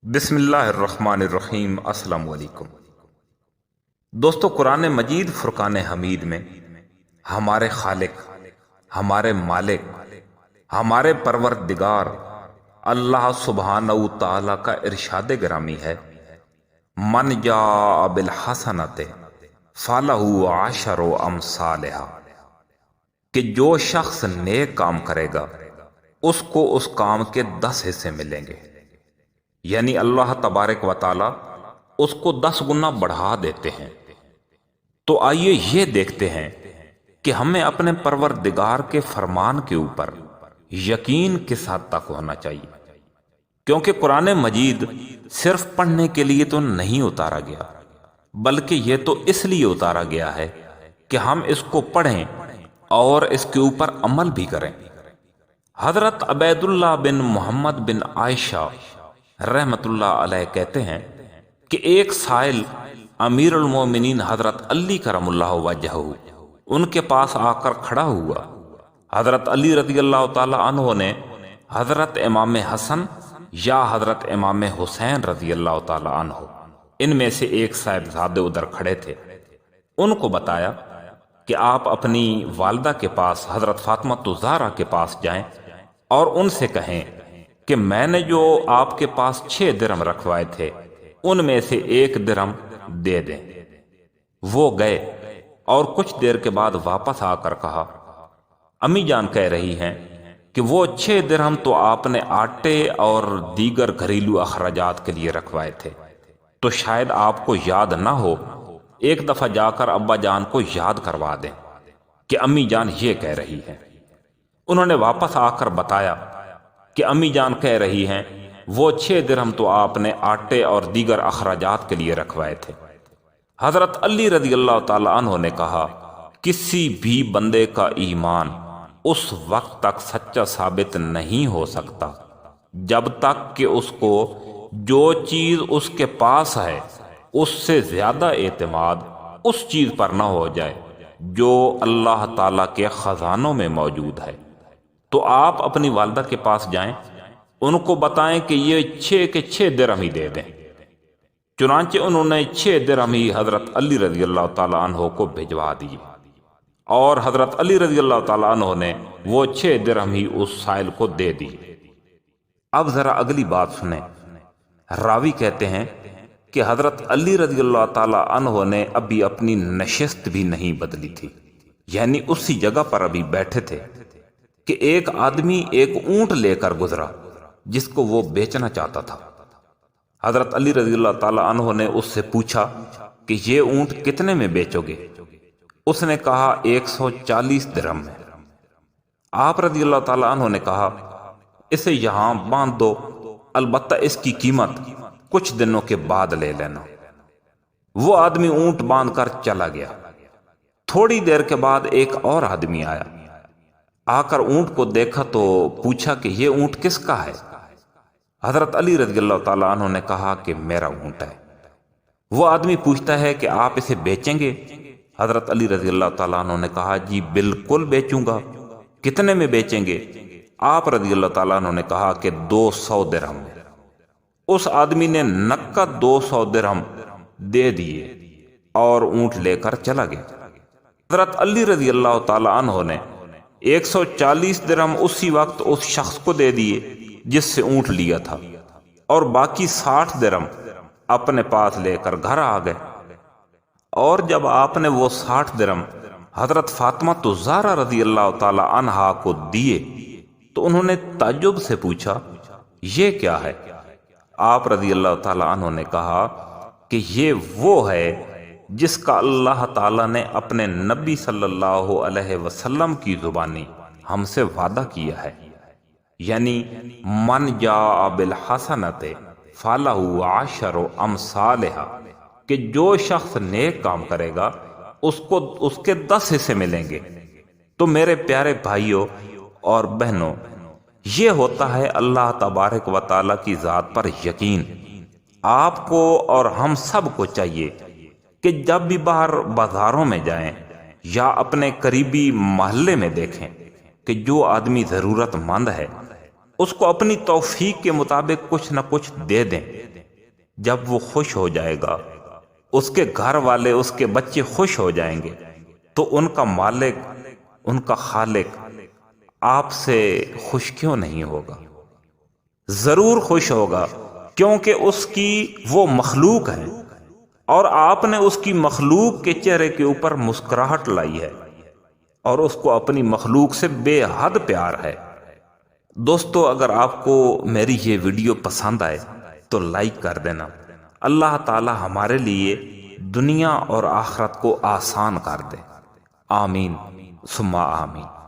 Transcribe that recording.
بسم اللہ الرحمن الرحیم۔ السلام علیکم دوستو، قرآن مجید فرقان حمید میں ہمارے خالق، ہمارے مالک، ہمارے پروردگار اللہ سبحانہ و تعالی کا ارشاد گرامی ہے، من جاء بالحسنۃ فلہ عشر امثالہا، کہ جو شخص نیک کام کرے گا اس کو اس کام کے 10 حصے ملیں گے، یعنی اللہ تبارک و تعالی اس کو 10 گنا بڑھا دیتے ہیں۔ تو آئیے یہ دیکھتے ہیں کہ ہمیں اپنے پروردگار کے فرمان کے اوپر یقین کس حد تک ہونا چاہیے، کیونکہ قرآن مجید صرف پڑھنے کے لیے تو نہیں اتارا گیا، بلکہ یہ تو اس لیے اتارا گیا ہے کہ ہم اس کو پڑھیں اور اس کے اوپر عمل بھی کریں۔ حضرت عبید اللہ بن محمد بن عائشہ رحمت اللہ علیہ کہتے ہیں کہ ایک سائل امیر المومنین حضرت علی کرم اللہ وجہہ ان کے پاس آ کر کھڑا ہوا۔ حضرت علی رضی اللہ تعالی عنہ نے حضرت امام حسن یا حضرت امام حسین رضی اللہ تعالی عنہ، ان میں سے ایک صاحبزادے ادھر کھڑے تھے، ان کو بتایا کہ آپ اپنی والدہ کے پاس حضرت فاطمہ الزہرا کے پاس جائیں اور ان سے کہیں کہ میں نے جو آپ کے پاس 6 درہم رکھوائے تھے ان میں سے 1 درہم دے دیں۔ وہ گئے اور کچھ دیر کے بعد واپس آ کر کہا، امی جان کہہ رہی ہیں کہ وہ 6 درہم تو آپ نے آٹے اور دیگر گھریلو اخراجات کے لیے رکھوائے تھے، تو شاید آپ کو یاد نہ ہو، ایک دفعہ جا کر ابا جان کو یاد کروا دیں کہ امی جان یہ کہہ رہی ہیں۔ انہوں نے واپس آ کر بتایا کہ امی جان کہہ رہی ہیں وہ 6 درہم تو آپ نے آٹے اور دیگر اخراجات کے لیے رکھوائے تھے۔ حضرت علی رضی اللہ تعالی عنہ نے کہا، کسی بھی بندے کا ایمان اس وقت تک سچا ثابت نہیں ہو سکتا جب تک کہ اس کو جو چیز اس کے پاس ہے اس سے زیادہ اعتماد اس چیز پر نہ ہو جائے جو اللہ تعالی کے خزانوں میں موجود ہے۔ تو آپ اپنی والدہ کے پاس جائیں، ان کو بتائیں کہ یہ 6 کے 6 درہم ہی دے دیں۔ چنانچہ انہوں نے 6 درہم ہی حضرت علی رضی اللہ تعالی عنہ کو بھجوا دیے، اور حضرت علی رضی اللہ تعالی عنہ نے وہ 6 درہم ہی اس سائل کو دے دی۔ اب ذرا اگلی بات سنیں۔ راوی کہتے ہیں کہ حضرت علی رضی اللہ تعالی عنہ نے ابھی اپنی نشست بھی نہیں بدلی تھی، یعنی اسی جگہ پر ابھی بیٹھے تھے کہ ایک آدمی ایک اونٹ لے کر گزرا جس کو وہ بیچنا چاہتا تھا۔ حضرت علی رضی اللہ تعالی عنہ نے اس سے پوچھا کہ یہ اونٹ کتنے میں بیچو گے؟ اس نے کہا 140 درہم میں۔ آپ رضی اللہ تعالی عنہ نے کہا، اسے یہاں باندھ دو، البتہ اس کی قیمت کچھ دنوں کے بعد لے لینا۔ وہ آدمی اونٹ باندھ کر چلا گیا۔ تھوڑی دیر کے بعد ایک اور آدمی آیا، آ کر اونٹ کو دیکھا تو پوچھا کہ یہ اونٹ کس کا ہے؟ حضرت علی رضی اللہ تعالی عنہ نے کہا کہ میرا اونٹ ہے۔ وہ آدمی پوچھتا ہے کہ آپ اسے بیچیں گے؟ حضرت علی رضی اللہ تعالی عنہ نے کہا، جی بالکل بیچوں گا۔ کتنے میں بیچیں گے؟ آپ رضی اللہ تعالی عنہ نے کہا کہ 200 درہم میں۔ اس آدمی نے نقد 200 درہم دے دیے اور اونٹ لے کر چلا گیا۔ حضرت علی رضی اللہ تعالی عنہ نے 140 درہم اسی وقت اس شخص کو دے دیے جس سے اونٹ لیا تھا، اور باقی 60 درہم اپنے پاس لے کر گھر آ گئے۔ اور جب آپ نے وہ 60 درہم حضرت فاطمہ الزہرا رضی اللہ تعالی عنہا کو دیے تو انہوں نے تعجب سے پوچھا، یہ کیا ہے؟ آپ رضی اللہ تعالی عنہ نے کہا کہ یہ وہ ہے جس کا اللہ تعالیٰ نے اپنے نبی صلی اللہ علیہ وسلم کی زبانی ہم سے وعدہ کیا ہے، یعنی من جاء بالحسنۃ فلہ عشر امثالہا، کہ جو شخص نیک کام کرے گا اس کو اس کے 10 حصے ملیں گے۔ تو میرے پیارے بھائیوں اور بہنوں، یہ ہوتا ہے اللہ تبارک و تعالیٰ کی ذات پر یقین۔ آپ کو اور ہم سب کو چاہیے کہ جب بھی باہر بازاروں میں جائیں یا اپنے قریبی محلے میں دیکھیں کہ جو آدمی ضرورت مند ہے اس کو اپنی توفیق کے مطابق کچھ نہ کچھ دے دیں، جب وہ خوش ہو جائے گا، اس کے گھر والے، اس کے بچے خوش ہو جائیں گے، تو ان کا مالک، ان کا خالق آپ سے خوش کیوں نہیں ہوگا؟ ضرور خوش ہوگا، کیونکہ اس کی وہ مخلوق ہے اور آپ نے اس کی مخلوق کے چہرے کے اوپر مسکراہٹ لائی ہے اور اس کو اپنی مخلوق سے بے حد پیار ہے۔ دوستو، اگر آپ کو میری یہ ویڈیو پسند آئے تو لائک کر دینا۔ اللہ تعالی ہمارے لیے دنیا اور آخرت کو آسان کر دے۔ آمین ثم آمین۔